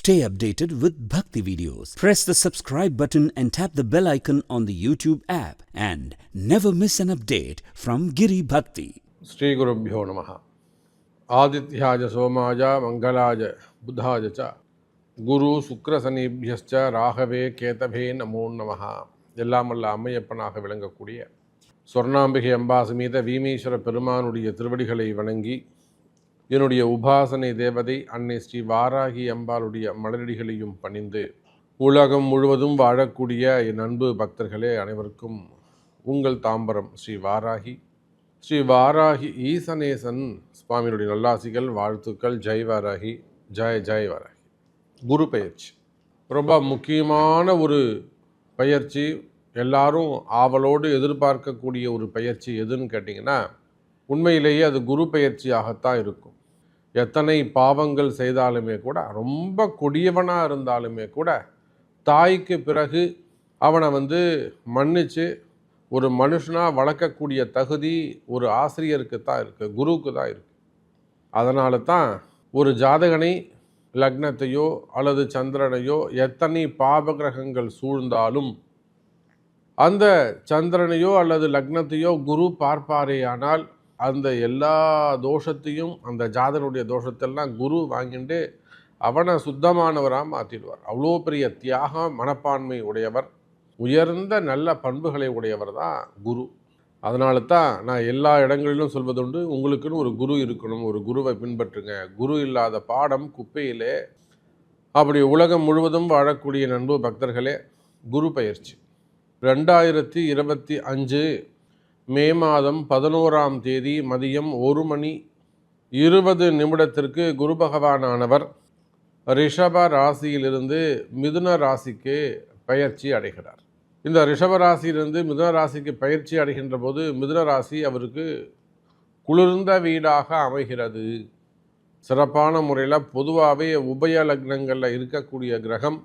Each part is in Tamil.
Stay updated with Bhakti videos. Press the subscribe button and tap the bell icon on the YouTube app and never miss an update from Giri Bhakti. Sri Gurubhyo Namaha. Adityaja Somaja Mangalaja Buddhaja Cha Guru Sukra Sanibhyascha Rahave Ketave Namo Namaha. எல்லாமல்ல அம்மையப்பனாக விளங்கக்கூடிய சொர்ணாம்பிகை அம்பா சமேத வீமேஸ்வர பெருமானுடைய திருவடிகளை வணங்கி என்னுடைய உபாசனை தேவதை அன்னை ஸ்ரீ வாராகி அம்பாளுடைய மலரடிகளையும் பணிந்து உலகம் முழுவதும் வாழக்கூடிய என் அன்பு பக்தர்களே அனைவருக்கும் உங்கள் தாம்பரம் ஸ்ரீ வாராகி ஈசனேசன் சுவாமியுடைய நல்லாசிகள் வாழ்த்துக்கள். ஜெய் வாராகி, ஜெய் வாராகி. குரு பயிற்சி ரொம்ப முக்கியமான ஒரு பயிற்சி. எல்லாரும் ஆவலோடு எதிர்பார்க்கக்கூடிய ஒரு பயிற்சி எதுன்னு கேட்டிங்கன்னா உண்மையிலேயே அது குரு பயிற்சியாகத்தான் இருக்கும். எத்தனை பாவங்கள் செய்தாலுமே கூட, ரொம்ப கொடியவனாக இருந்தாலுமே கூட, தாய்க்கு பிறகு அவனை மன்னித்து ஒரு மனுஷனாக வளர்க்கக்கூடிய தகுதி ஒரு ஆசிரியருக்கு தான் இருக்குது, குருவுக்கு தான் இருக்குது. அதனால தான் ஒரு ஜாதகனை லக்னத்தையோ அல்லது சந்திரனையோ எத்தனை பாபகிரகங்கள் சூழ்ந்தாலும் அந்த சந்திரனையோ அல்லது லக்னத்தையோ குரு பார்ப்பாரேயானால் அந்த எல்லா தோஷத்தையும், அந்த ஜாதகனுடைய தோஷத்தெல்லாம் குரு வாங்கிட்டு அவனை சுத்தமானவராக மாற்றிடுவார். அவ்வளோ பெரிய தியாக மனப்பான்மை உடையவர், உயர்ந்த நல்ல பண்புகளை உடையவர் தான் குரு. அதனால தான் நான் எல்லா இடங்களிலும் சொல்வதுண்டு, உங்களுக்குன்னு ஒரு குரு இருக்கணும், ஒரு குருவை பின்பற்றுங்க. குரு இல்லாத பாடம் குப்பையிலே. அப்படி உலகம் முழுவதும் வாழக்கூடிய நண்பு பக்தர்களே, குரு பயிற்சி 2025 மே மாதம் 11ஆம் தேதி மதியம் 1:20 குரு பகவானானவர் ரிஷப ராசியிலிருந்து மிதுன ராசிக்கு பயிற்சி அடைகிறார். இந்த ரிஷப ராசியிலிருந்து மிதுன ராசிக்கு பயிற்சி அடைகின்ற போது மிதுன ராசி அவருக்கு குளிர்ந்த வீடாக அமைகிறது. சிறப்பான முறையில் பொதுவாகவே உபய லக்னங்களில் இருக்கக்கூடிய கிரகம்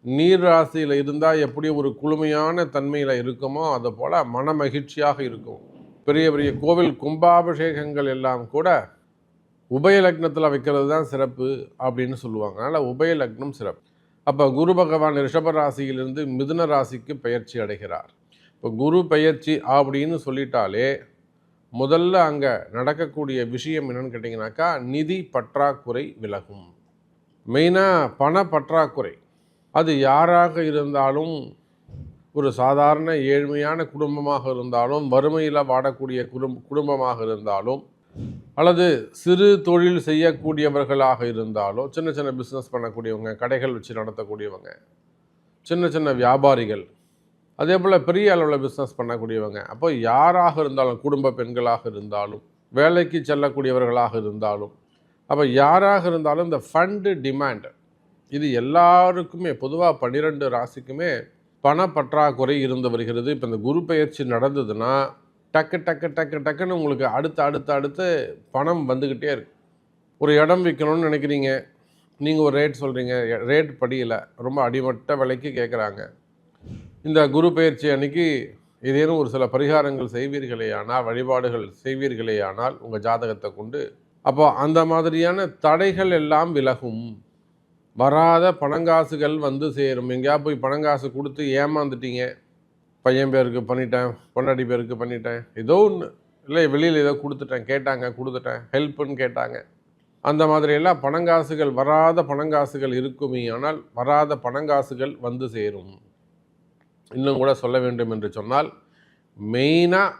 நீர் ராசியில் இருந்தால் எப்படி ஒரு குளுமையான தன்மையில் இருக்குமோ அது போல் மன மகிழ்ச்சியாக இருக்கும். பெரிய பெரிய கோவில் கும்பாபிஷேகங்கள் எல்லாம் கூட உபய லக்னத்தில் வைக்கிறது தான் சிறப்பு அப்படின்னு சொல்லுவாங்க. அதனால் உபய லக்னம் சிறப்பு. அப்போ குரு பகவான் ரிஷப ராசியிலிருந்து மிதுன ராசிக்கு பயிற்சி அடைகிறார். இப்போ குரு பயிற்சி அப்படின்னு சொல்லிட்டாலே முதல்ல அங்கே நடக்கக்கூடிய விஷயம் என்னன்னு கேட்டிங்கனாக்கா, நிதி பற்றாக்குறை விலகும். மெயினாக பண பற்றாக்குறை. அது யாராக இருந்தாலும், ஒரு சாதாரண ஏழ்மையான குடும்பமாக இருந்தாலும், வறுமையில் வாடக்கூடிய குடும்பமாக இருந்தாலும், அல்லது சிறு தொழில் செய்யக்கூடியவர்களாக இருந்தாலும், சின்ன சின்ன பிஸ்னஸ் பண்ணக்கூடியவங்க, கடைகள் வச்சு நடத்தக்கூடியவங்க, சின்ன சின்ன வியாபாரிகள், அதே போல் பெரிய அளவில் பிஸ்னஸ் பண்ணக்கூடியவங்க, அப்போ யாராக இருந்தாலும், குடும்ப பெண்களாக இருந்தாலும், வேலைக்கு செல்லக்கூடியவர்களாக இருந்தாலும், அப்போ யாராக இருந்தாலும் இந்த ஃபண்டு டிமாண்ட் இது எல்லாருக்குமே பொதுவாக 12 ராசிக்குமே பண பற்றாக்குறை இருந்து வருகிறது. இப்போ இந்த குரு பயிற்சி நடந்ததுன்னா டக்குன்னு உங்களுக்கு அடுத்து பணம் வந்துக்கிட்டே இருக்கு. ஒரு இடம் விற்கணும்னு நினைக்கிறீங்க, நீங்கள் ஒரு ரேட் சொல்கிறீங்க, ரேட் படியில் ரொம்ப அடிமட்ட விலைக்கு கேட்குறாங்க. இந்த குரு பயிற்சி அன்னைக்கு ஏதேனும் ஒரு சில பரிகாரங்கள் செய்வீர்களேயானால், வழிபாடுகள் செய்வீர்களேயானால் உங்கள் ஜாதகத்தை கொண்டு, அப்போ அந்த மாதிரியான தடைகள் எல்லாம் விலகும். வராத பணங்காசுகள் சேரும். எங்கேயா போய் பணங்காசு கொடுத்து ஏமாந்துட்டீங்க, பையன் பேருக்கு பண்ணிட்டேன், பொண்டாட்டி பேருக்கு பண்ணிட்டேன், ஏதோ ஒன்று இல்லை, வெளியில் ஏதோ கொடுத்துட்டேன், ஹெல்ப்புன்னு கேட்டாங்க, அந்த மாதிரியெல்லாம் பணங்காசுகள், வராத பணங்காசுகள் இருக்குமே. ஆனால் வராத பணங்காசுகள் சேரும். இன்னும் கூட சொல்ல வேண்டும் என்று சொன்னால், மெயினாக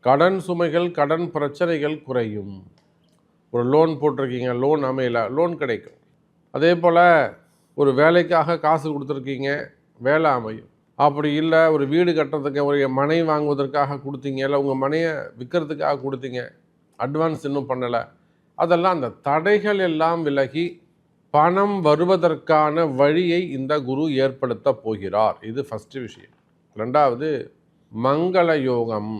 கடன் சுமைகள், கடன் பிரச்சனைகள் குறையும். ஒரு லோன் போட்டிருக்கீங்க, லோன் அமையல, லோன் கிடைக்கும். அதே போல் ஒரு வேலைக்காக காசு கொடுத்துருக்கீங்க, வேலை அமையும். அப்படி இல்லை, ஒரு வீடு கட்டுறதுக்கு, ஒரு மனை வாங்குவதற்காக கொடுத்தீங்க, இல்லை உங்கள் மனையை விற்கிறதுக்காக கொடுத்தீங்க, அட்வான்ஸ் இன்னும் பண்ணலை, அதெல்லாம் அந்த தடைகள் எல்லாம் விலகி பணம் வருவதற்கான வழியை இந்த குரு ஏற்படுத்த போகிறார். இது ஃபஸ்ட்டு விஷயம். ரெண்டாவது, மங்கள யோகம்.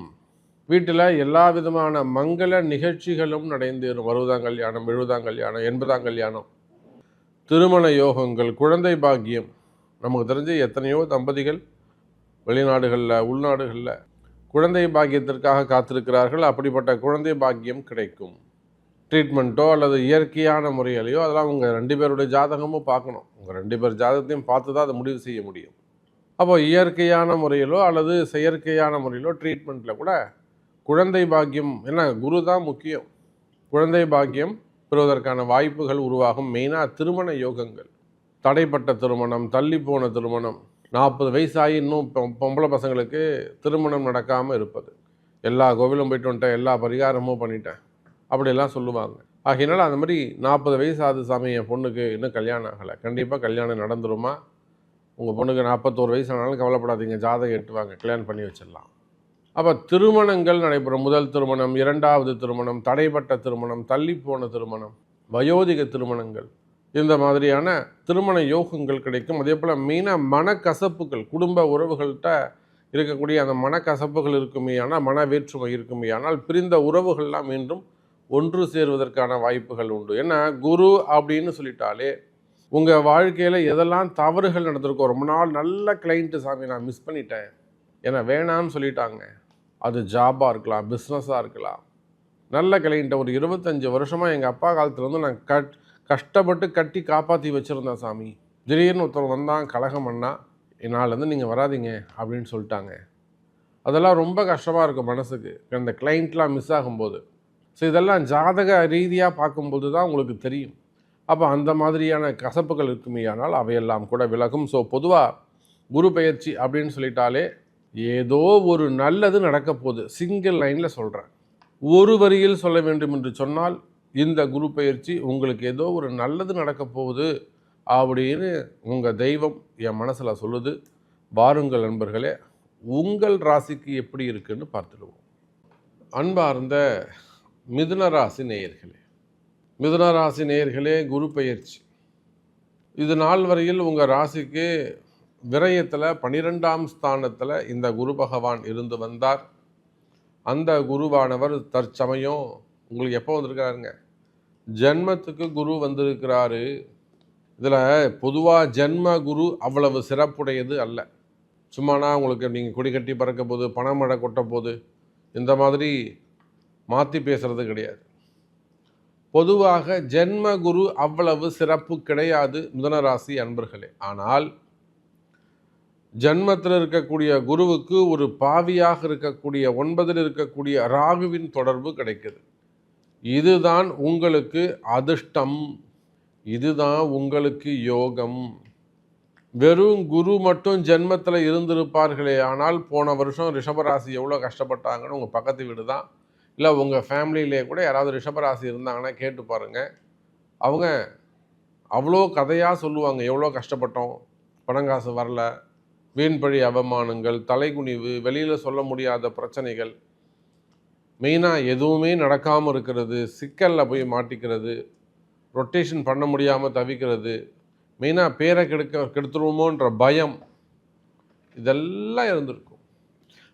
வீட்டில் எல்லா விதமான மங்கள நிகழ்ச்சிகளும் நடந்தேறும். 60ஆம் கல்யாணம், 70ஆம் கல்யாணம், 80ஆம் கல்யாணம், திருமண யோகங்கள், குழந்தை பாக்கியம். நமக்கு தெரிஞ்ச எத்தனையோ தம்பதிகள் வெளிநாடுகளில், உள்நாடுகளில் குழந்தை பாக்கியத்திற்காக காத்திருக்கிறார்கள். அப்படிப்பட்ட குழந்தை பாக்கியம் கிடைக்கும். ட்ரீட்மெண்ட்டோ அல்லது இயற்கையான முறையிலையோ அதெல்லாம் உங்கள் 2 பேருடைய ஜாதகமும் பார்க்கணும். உங்கள் 2 பேர் ஜாதகத்தையும் பார்த்து தான் அதை முடிவு செய்ய முடியும். அப்போ இயற்கையான முறையிலோ அல்லது செயற்கையான முறையிலோ ட்ரீட்மெண்ட்டில் கூட குழந்தை பாக்கியம், ஏன்னா குரு தான் முக்கியம். குழந்தை பாக்கியம் பெறுவதற்கான வாய்ப்புகள் உருவாகும். மெயினாக திருமண யோகங்கள், தடைப்பட்ட திருமணம், தள்ளி போன திருமணம், 40 வயசாகி இன்னும் பொம்பளை பசங்களுக்கு திருமணம் நடக்காமல் இருப்பது, எல்லா கோவிலும் போயிட்டு வந்துட்டேன், எல்லா பரிகாரமும் பண்ணிட்டேன் அப்படிலாம் சொல்லுவாங்க. ஆகையினால அந்த மாதிரி 40 வயசு ஆகுது சாமி, என் பொண்ணுக்கு இன்னும் கல்யாணம் ஆகலை, கண்டிப்பாக கல்யாணம் நடந்துருமா? உங்கள் பொண்ணுக்கு 41 வயசு ஆனாலும் கவலைப்படாதீங்க, ஜாதகம் எட்டுவாங்க, கல்யாணம் பண்ணி வச்சிடலாம். அப்போ திருமணங்கள் நடைபெறும். முதல் திருமணம், 2வது திருமணம், தடைப்பட்ட திருமணம், தள்ளிப்போன திருமணம், வயோதிக திருமணங்கள், இந்த மாதிரியான திருமண யோகங்கள் கிடைக்கும். அதே போல் மெயினாக மனக்கசப்புகள், குடும்ப உறவுகள்கிட்ட இருக்கக்கூடிய அந்த மனக்கசப்புகள் இருக்குமே ஆனால், மன வேற்றுமை இருக்குமே ஆனால், பிரிந்த உறவுகள்லாம் மீண்டும் ஒன்று சேருவதற்கான வாய்ப்புகள் உண்டு. ஏன்னா குரு அப்படின்னு சொல்லிட்டாலே உங்கள் வாழ்க்கையில் எதெல்லாம் தவறுகள் நடந்திருக்கோ, ரொம்ப நாள் நல்ல கிளைண்ட்டு சாமி நான் மிஸ் பண்ணிட்டேன், ஏன்னா வேணான்னு சொல்லிட்டாங்க, அது ஜாபாக இருக்கலாம், பிஸ்னஸாக இருக்கலாம், நல்ல கிளைண்ட்டை ஒரு 25 வருஷமாக எங்கள் அப்பா காலத்துலேருந்து நான் கஷ்டப்பட்டு கட்டி காப்பாற்றி வச்சுருந்தேன் சாமி, திடீர்னு ஒருத்தர் வந்தான் கலகம் பண்ணா, என்னாலேருந்து நீங்கள் வராதிங்க அப்படின்னு சொல்லிட்டாங்க. அதெல்லாம் ரொம்ப கஷ்டமாக இருக்கும் மனசுக்கு, அந்த கிளைண்ட்லாம் மிஸ் ஆகும்போது. ஸோ இதெல்லாம் ஜாதக ரீதியாக பார்க்கும்போது தான் உங்களுக்கு தெரியும். அப்போ அந்த மாதிரியான கசப்புகள் இருக்குமே ஆனால் அவையெல்லாம் கூட விலகும். ஸோ பொதுவாக குரு பெயர்ச்சி அப்படின்னு சொல்லிட்டாலே ஏதோ ஒரு நல்லது நடக்க போகுது. சிங்கிள் லைனில் சொல்கிறேன், ஒரு வரியில் சொல்ல வேண்டும் என்று சொன்னால் இந்த குரு பெயர்ச்சி உங்களுக்கு ஏதோ ஒரு நல்லது நடக்க போகுது அப்படின்னு உங்கள் தெய்வம் என் மனசில் சொல்லுது. வாருங்கள் நண்பர்களே, உங்கள் ராசிக்கு எப்படி இருக்குன்னு பார்த்துடுவோம். அன்பார்ந்த மிதுன ராசி நேயர்களே, மிதுன ராசி நேயர்களே, குரு பெயர்ச்சி இது நாள் வரையில் உங்கள் ராசிக்கு விரயத்தில் 12ஆம் ஸ்தானத்தில் இந்த குரு பகவான் இருந்து வந்தார். அந்த குருவானவர் தற்சமயம் உங்களுக்கு எப்போ வந்திருக்கிறாருங்க? ஜென்மத்துக்கு குரு வந்திருக்கிறாரு. இதில் பொதுவாக ஜென்ம குரு அவ்வளவு சிறப்புடையது அல்ல. சும்மானா உங்களுக்கு நீங்கள் கொடி கட்டி பறக்க போது, பணமழை கொட்ட போது, இந்த மாதிரி மாற்றி பேசுறது கிடையாது. பொதுவாக ஜென்ம குரு அவ்வளவு சிறப்பு கிடையாது மிதுனராசி அன்பர்களே. ஆனால் ஜன்மத்தில் இருக்கக்கூடிய குருவுக்கு ஒரு பாவியாக இருக்கக்கூடிய 9ல் இருக்கக்கூடிய ராகுவின் தொடர்பு கிடைக்குது. இதுதான் உங்களுக்கு அதிர்ஷ்டம், இதுதான் உங்களுக்கு யோகம். வெறும் குரு மட்டும் ஜென்மத்தில் இருந்திருப்பார்களே ஆனால், போன வருஷம் ரிஷபராசி எவ்வளோ கஷ்டப்பட்டாங்கன்னு உங்கள் பக்கத்து வீடு தான், இல்லை உங்கள் ஃபேமிலியிலே கூட யாராவது ரிஷபராசி இருந்தாங்கன்னா கேட்டு பாருங்கள். அவங்க அவ்வளோ கதையாக சொல்லுவாங்க, எவ்வளோ கஷ்டப்பட்டோம், பணங்காசு வரல, வீண்பழி அவமானங்கள், தலைகுனிவு, வெளியில் சொல்ல முடியாத பிரச்சனைகள், மெயினாக எதுவுமே நடக்காமல் இருக்கிறது, சிக்கலில் போய் மாட்டிக்கிறது, ரொட்டேஷன் பண்ண முடியாமல் தவிக்கிறது, மெயினாக பேரை கெடுத்துருவோமோன்ற பயம், இதெல்லாம் இருந்திருக்கும்.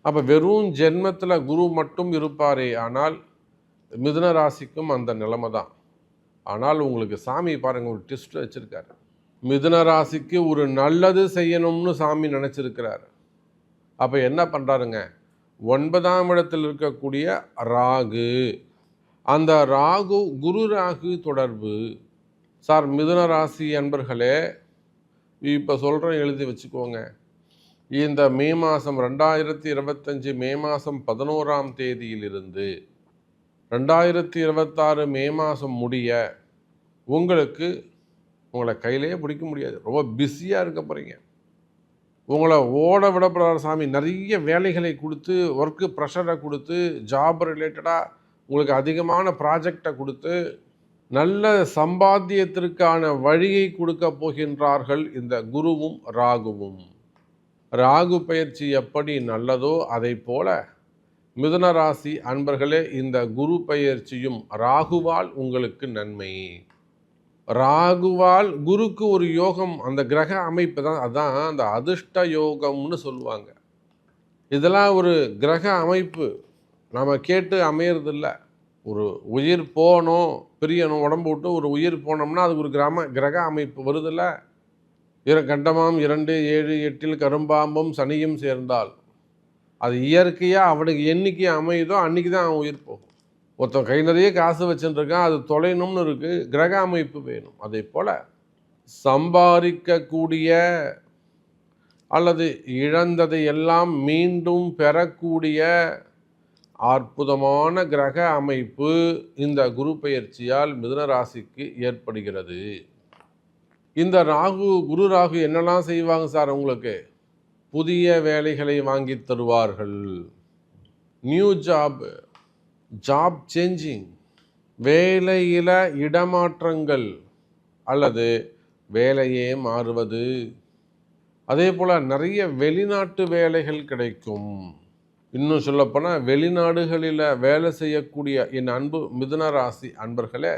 அப்போ வெறும் ஜென்மத்தில் குரு மட்டும் இருப்பாரே ஆனால் மிதுன ராசிக்கும் அந்த நிலைமை தான். ஆனால் உங்களுக்கு சாமி பாருங்கள் ஒரு ட்விஸ்ட் வச்சுருக்காரு. மிதுன ராசிக்கு ஒரு நல்லது செய்யணும்னு சாமி நினச்சிருக்கிறார். அப்போ என்ன பண்ணுறாருங்க? 9ஆம் இடத்தில் இருக்கக்கூடிய ராகு, அந்த ராகு குரு ராகு தொடர்பு. சார் மிதுன ராசி அன்பர்களே, இப்போ சொல்கிறேன், எழுதி வச்சுக்கோங்க. இந்த மே மாதம் 2025 மே மாதம் 11ஆம் தேதியிலிருந்து 2026 மே மாதம் முடிய உங்களுக்கு உங்களை கையிலேயே பிடிக்க முடியாது. ரொம்ப பிஸியாக இருக்க போகிறீங்க. உங்களை ஓட விடப்படுற சாமி நிறைய வேலைகளை கொடுத்து, ஒர்க்கு ப்ரெஷரை கொடுத்து, ஜாப் ரிலேட்டடாக உங்களுக்கு அதிகமான ப்ராஜெக்டை கொடுத்து, நல்ல சம்பாத்தியத்திற்கான வழியை கொடுக்க போகின்றார்கள் இந்த குருவும் ராகுவும். ராகு பயிற்சி எப்படி நல்லதோ அதை போல மிதுன ராசி அன்பர்களே, இந்த குரு பயிற்சியும் ராகுவால் உங்களுக்கு நன்மை. ராகுவால் குருக்கு ஒரு யோகம், அந்த கிரக அமைப்பு தான், அதான் அந்த அதிர்ஷ்ட யோகம்னு சொல்லுவாங்க. இதெல்லாம் ஒரு கிரக அமைப்பு, நாம் கேட்டு அமையறதில்ல. ஒரு உயிர் போகணும், பிரியணும், உடம்பு விட்டு ஒரு உயிர் போனோம்னா அதுக்கு ஒரு கிரக அமைப்பு வருதில்ல. கண்டமாம் 2, 7, 8 கரும்பாம்பும் சனியும் சேர்ந்தால் அது இயற்கையாக அவனுக்கு என்னைக்கு அமையுதோ அன்றைக்கி தான் அவன் உயிர் போகும். ஒருத்தன் கை நிறைய காசு வச்சுருக்கான், அது தொலைணும்னு இருக்குது, கிரக அமைப்பு வேணும். அதே போல் சம்பாதிக்கக்கூடிய அல்லது இழந்ததை எல்லாம் மீண்டும் பெறக்கூடிய அற்புதமான கிரக அமைப்பு இந்த குரு பெயர்ச்சியால் மிதுன ராசிக்கு ஏற்படுகிறது. இந்த குரு ராகு என்னெல்லாம் செய்வாங்க சார்? உங்களுக்கு புதிய வேலைகளை வாங்கி தருவார்கள். நியூ ஜாப் சேஞ்சிங், வேலையில இடமாற்றங்கள் அல்லது வேலையே மாறுவது. அதே போல் நிறைய வெளிநாட்டு வேலைகள் கிடைக்கும். இன்னும் சொல்லப்போனால் வெளிநாடுகளில் வேலை செய்யக்கூடிய என் அன்பு மிதுன ராசி அன்பர்களே,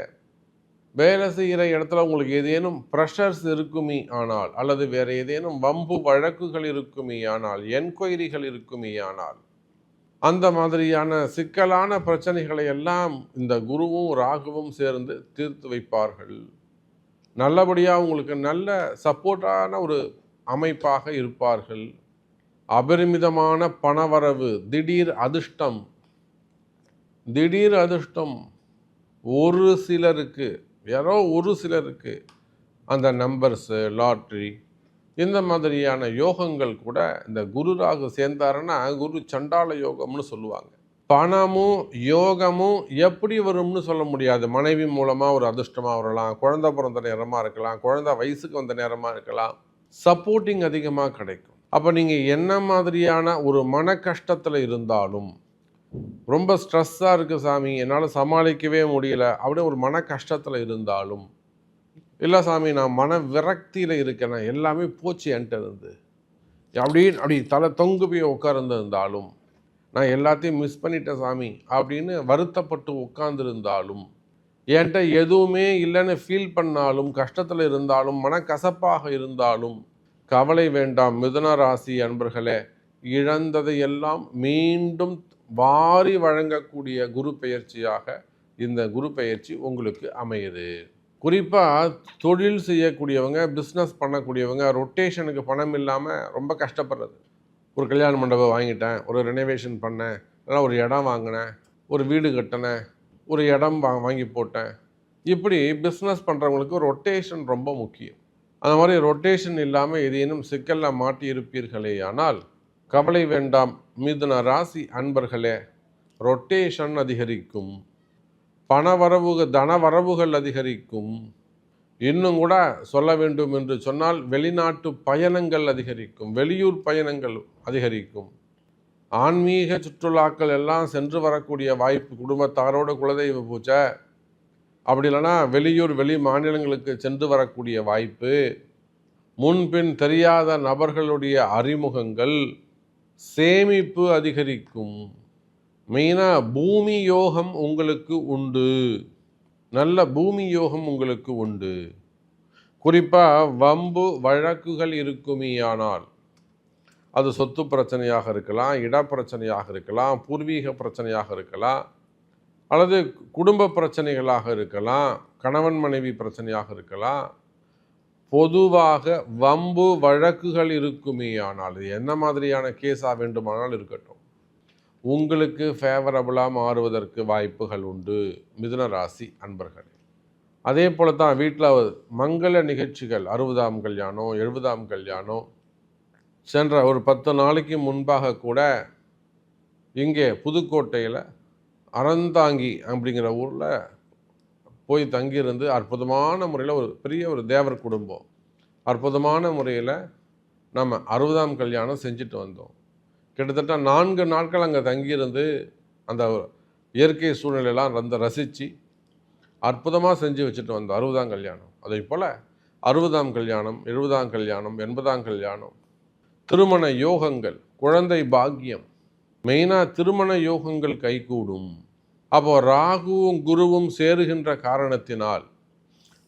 வேலை செய்கிற இடத்துல உங்களுக்கு ஏதேனும் ப்ரெஷர்ஸ் இருக்குமே ஆனால், அல்லது வேறு ஏதேனும் வம்பு வழக்குகள் இருக்குமே ஆனால், என்கொயரிகள் இருக்குமே ஆனால், அந்த மாதிரியான சிக்கலான பிரச்சனைகளை எல்லாம் இந்த குருவும் ராகுவும் சேர்ந்து தீர்த்து வைப்பார்கள். நல்லபடியாக உங்களுக்கு நல்ல சப்போர்ட்டான ஒரு அமைப்பாக இருப்பார்கள். அபரிமிதமான பணவரவு, திடீர் அதிர்ஷ்டம் ஒரு சிலருக்கு, யாரோ ஒரு சிலருக்கு அந்த நம்பர்ஸு, லாட்ரி, இந்த மாதிரியான யோகங்கள் கூட இந்த குரு ராகு சேர்ந்தாருன்னா குரு சண்டால யோகம்னு சொல்லுவாங்க. பணமும் யோகமும் எப்படி வரும்னு சொல்ல முடியாது. மனைவி மூலமாக ஒரு அதிர்ஷ்டமாக வரலாம், குழந்தை பிறந்த நேரமாக இருக்கலாம், குழந்தை வயசுக்கு வந்த நேரமாக இருக்கலாம், சப்போர்ட்டிங் அதிகமாக கிடைக்கும். அப்போ நீங்கள் என்ன மாதிரியான ஒரு மன கஷ்டத்தில் இருந்தாலும், ரொம்ப ஸ்ட்ரெஸ்ஸாக இருக்குது சாமி, என்னால் சமாளிக்கவே முடியல அப்படின்னு ஒரு மன கஷ்டத்தில் இருந்தாலும், இல்லை சாமி நான் மன விரக்தியில் இருக்கேன், எல்லாமே போச்சு என்கிட்ட இருந்து, அப்படி தலை தொங்கு போய் உட்கார்ந்துருந்தாலும், நான் எல்லாத்தையும் மிஸ் பண்ணிட்டேன் சாமி அப்படின்னு வருத்தப்பட்டு உட்கார்ந்துருந்தாலும், என்கிட்ட எதுவுமே இல்லைன்னு ஃபீல் பண்ணாலும், கஷ்டத்தில் இருந்தாலும், மனக்கசப்பாக இருந்தாலும் கவலை வேண்டாம் மிதுன ராசி அன்பர்களே. இழந்ததை எல்லாம் மீண்டும் வாரி வழங்கக்கூடிய குரு பெயர்ச்சியாக இந்த குரு பெயர்ச்சி உங்களுக்கு அமையுது. குறிப்பாக தொழில் செய்யக்கூடியவங்க, பிஸ்னஸ் பண்ணக்கூடியவங்க, ரொட்டேஷனுக்கு பணம் இல்லாமல் ரொம்ப கஷ்டப்படுறது. ஒரு கல்யாண மண்டபம் வாங்கிட்டேன், ஒரு ரெனோவேஷன் பண்ணேன், இல்லைனா ஒரு இடம் வாங்கினேன், ஒரு வீடு கட்டினேன், ஒரு இடம் வாங்கி போட்டேன், இப்படி பிஸ்னஸ் பண்ணுறவங்களுக்கு ரொட்டேஷன் ரொம்ப முக்கியம். அந்த மாதிரி ரொட்டேஷன் இல்லாமல் ஏதேனும் சிக்கலில் மாட்டி இருப்பீர்களே ஆனால் கவலை வேண்டாம் மிதுன ராசி அன்பர்களே. ரொட்டேஷன் அதிகரிக்கும், தனவரவுகள் அதிகரிக்கும். இன்னும் கூட சொல்ல வேண்டும் என்று சொன்னால் வெளிநாட்டு பயணங்கள் அதிகரிக்கும், வெளியூர் பயணங்கள் அதிகரிக்கும், ஆன்மீக சுற்றுலாக்கள் எல்லாம் சென்று வரக்கூடிய வாய்ப்பு, குடும்பத்தாரோட குலதெய்வ பூஜை, அப்படி இல்லைன்னா வெளி மாநிலங்களுக்கு சென்று வரக்கூடிய வாய்ப்பு, முன்பின் தெரியாத நபர்களுடைய அறிமுகங்கள், சேமிப்பு அதிகரிக்கும். மெயினாக பூமி யோகம் உங்களுக்கு உண்டு, நல்ல பூமி யோகம் உங்களுக்கு உண்டு. குறிப்பாக வம்பு வழக்குகள் இருக்குமேயானால், அது சொத்து பிரச்சனையாக இருக்கலாம், இடப்பிரச்சனையாக இருக்கலாம், பூர்வீக பிரச்சனையாக இருக்கலாம், அல்லது குடும்ப பிரச்சனைகளாக இருக்கலாம், கணவன் மனைவி பிரச்சனையாக இருக்கலாம். பொதுவாக வம்பு வழக்குகள் இருக்குமேயானால், இது என்ன மாதிரியான கேஸாக வேண்டுமானால் இருக்கட்டும், உங்களுக்கு ஃபேவரபுளாக மாறுவதற்கு வாய்ப்புகள் உண்டு மிதுன ராசி அன்பர்களே. அதே போல தான் வீட்டில் மங்கள நிகழ்ச்சிகள், 60ஆம் கல்யாணம், 70ஆம் கல்யாணம், சென்ற ஒரு 10 நாளைக்கு முன்பாக கூட இங்கே புதுக்கோட்டையில் அறந்தாங்கி அப்படிங்கிற ஊரில் போய் தங்கியிருந்து அற்புதமான முறையில் ஒரு பெரிய ஒரு தேவர் குடும்பம் அற்புதமான முறையில் நம்ம 60ஆம் கல்யாணம் செஞ்சுட்டு வந்தோம். கிட்டத்தட்ட 4 நாட்கள் அங்கே தங்கியிருந்து அந்த இயற்கை சூழ்நிலையெல்லாம் ரசித்து அற்புதமாக செஞ்சு வச்சுட்டு வந்தோம் 60ஆம் கல்யாணம். அதே போல் 60ஆம் கல்யாணம், 70ஆம் கல்யாணம், 80ஆம் கல்யாணம், திருமண யோகங்கள், குழந்தை பாக்கியம், மெயினாக திருமண யோகங்கள் கைகூடும். அப்போ ராகுவும் குருவும் சேருகின்ற காரணத்தினால்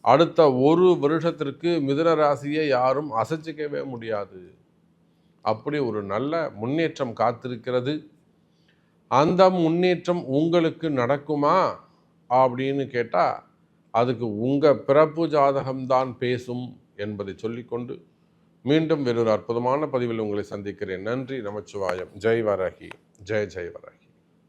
அடுத்த ஒரு வருஷத்திற்கு மிதுன ராசியை யாரும் அசைச்சிக்கவே முடியாது. அப்படி ஒரு நல்ல முன்னேற்றம் காத்திருக்கிறது. அந்த முன்னேற்றம் உங்களுக்கு நடக்குமா அப்படின்னு கேட்டால் அதுக்கு உங்கள் பிறப்பு ஜாதகம்தான் பேசும் என்பதை சொல்லிக்கொண்டு மீண்டும் வேறொரு அற்புதமான பதிவில் உங்களை சந்திக்கிறேன். நன்றி, நமச்சிவாயம். ஜெய் வராகி, ஜெய் வராகி.